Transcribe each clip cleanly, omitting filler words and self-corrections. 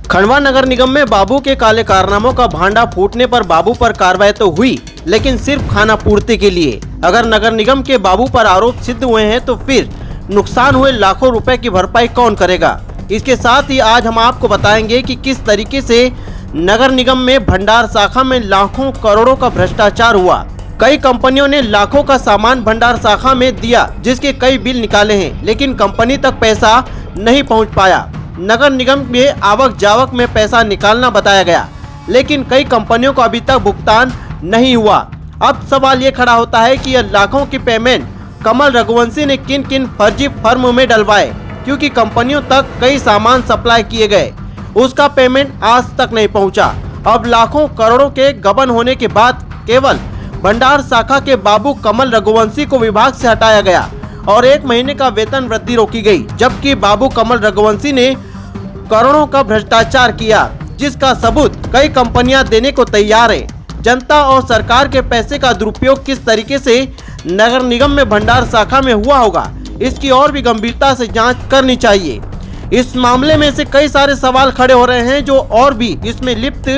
खंडवा नगर निगम में बाबू के काले कारनामों का भांडा फूटने पर बाबू पर कार्रवाई तो हुई, लेकिन सिर्फ खाना पूर्ति के लिए। अगर नगर निगम के बाबू पर आरोप सिद्ध हुए हैं तो फिर नुकसान हुए लाखों रुपए की भरपाई कौन करेगा। इसके साथ ही आज हम आपको बताएंगे कि किस तरीके से नगर निगम में भंडार शाखा में लाखों करोड़ों का भ्रष्टाचार हुआ। कई कंपनियों ने लाखों का सामान भंडार शाखा में दिया, जिसके कई बिल निकाले हैं, लेकिन कंपनी तक पैसा नहीं पहुंच पाया। नगर निगम में आवक जावक में पैसा निकालना बताया गया, लेकिन कई कंपनियों को अभी तक भुगतान नहीं हुआ। अब सवाल ये खड़ा होता है कि यह लाखों की पेमेंट कमल रघुवंशी ने किन किन फर्जी फर्म में डलवाए, क्योंकि कंपनियों तक कई सामान सप्लाई किए गए, उसका पेमेंट आज तक नहीं पहुंचा। अब लाखों करोड़ों के गबन होने के बाद केवल भंडार शाखा के बाबू कमल रघुवंशी को विभाग से हटाया गया और 1 महीने का वेतन वृद्धि रोकी गई, जबकि बाबू कमल रघुवंशी ने करोड़ों का भ्रष्टाचार किया, जिसका सबूत कई कंपनियां देने को तैयार हैं। जनता और सरकार के पैसे का दुरुपयोग किस तरीके से नगर निगम में भंडार शाखा में हुआ होगा, इसकी और भी गंभीरता से जांच करनी चाहिए। इस मामले में से कई सारे सवाल खड़े हो रहे हैं, जो और भी इसमें लिप्त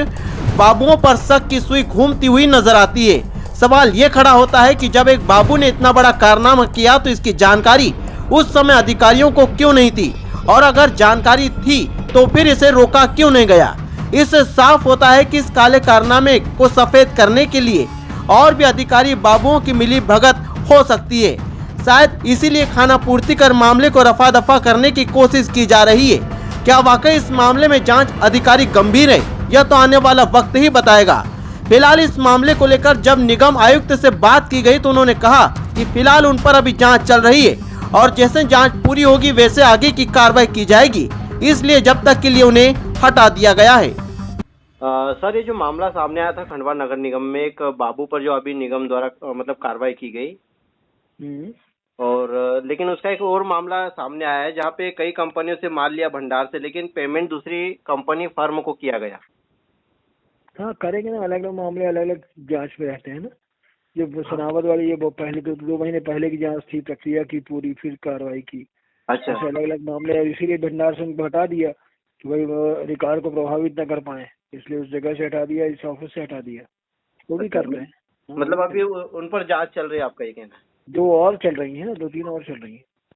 बाबुओं पर शक की सुई घूमती हुई नजर आती है। सवाल ये खड़ा होता है कि जब एक बाबू ने इतना बड़ा कारनामा किया तो इसकी जानकारी उस समय अधिकारियों को क्यों नहीं थी, और अगर जानकारी थी तो फिर इसे रोका क्यों नहीं गया। इससे साफ होता है कि इस काले कारनामे को सफेद करने के लिए और भी अधिकारी बाबुओं की मिली भगत हो सकती है। शायद इसीलिए खाना पूर्ति कर मामले को रफा दफा करने की कोशिश की जा रही है। क्या वाकई इस मामले में जांच अधिकारी गंभीर है, यह तो आने वाला वक्त ही बताएगा। फिलहाल इस मामले को लेकर जब निगम आयुक्त से बात की गई तो उन्होंने कहा कि फिलहाल उन पर अभी जांच चल रही है और जैसे जांच पूरी होगी वैसे आगे की कार्रवाई की जाएगी, इसलिए जब तक के लिए उन्हें हटा दिया गया है। सर, ये जो मामला सामने आया था खंडवा नगर निगम में एक बाबू पर, जो अभी निगम द्वारा मतलब कार्रवाई की गई, और लेकिन उसका एक और मामला सामने आया है जहाँ पे कई कंपनियों से माल लिया भंडार से, लेकिन पेमेंट दूसरी कंपनी फर्म को किया गया। हाँ, करेंगे ना, अलग अलग मामले अलग अलग जांच में रहते हैं ना। जो सनावत वाली, ये वो पहले 2 महीने पहले की जांच थी, प्रक्रिया की पूरी, फिर कार्रवाई की। अच्छा, अलग अलग मामले, इसीलिए भंडार संघ को हटा दिया कि भाई वो रिकॉर्ड को प्रभावित न कर पाए, इसलिए उस जगह से हटा दिया, इस ऑफिस से हटा दिया। वो भी कर रहे हैं। मतलब अभी उन पर जांच चल रही है, आपका ये कहना है? 2 और चल रही है ना, 2-3 और चल रही है।